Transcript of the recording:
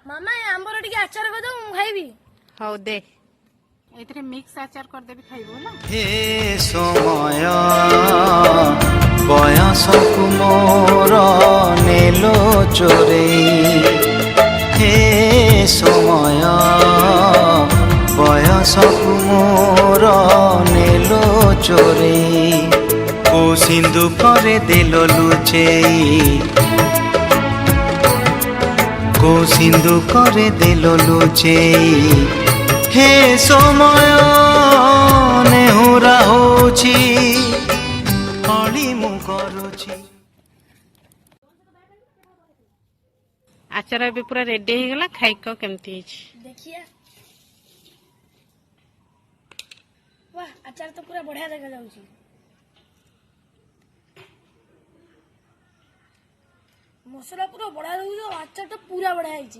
ମାମା ଏ ଆମ୍ବର ଟିକେ ଆଚାର କରିଦବ ମୁଁ ଖାଇବି। ହଉ ଦେ ଏଥିରେ ମିକ୍ସ ଆଚାର କରିଦେବି ଖାଇବୁ ହେଲା। ହେ ସମୟ ବୟସକୁ ମୋର ନେଲୋ ଚୋରେଇ, ହେ ସମୟ ବୟସକୁ ମୋର ନେଲୋ ଚୋରେଇ, କୋ ସିନ୍ଦୁକରେ ଦେଲ ଲୁଚେଇ, କୋ ସିନ୍ଦୁକରେ ଦେଲ ଲୁଚେଇ, ହେ ସମୟ ନେହୁରା ହଉଛି ଅଳି ମୁଁ କରୁଛି। ଆଚାର ଏବେ ପୁରା ରେଡି ହେଇଗଲା, ଖାଇକ କେମିତି ହେଇଛି। ଦେଖିଆ वाह अचार तो पूरा बढ़िया देखा जाउची। मसला पूरा बढ़िया दउछ, अचार तो पूरा बढ़िया ହେଇଛି।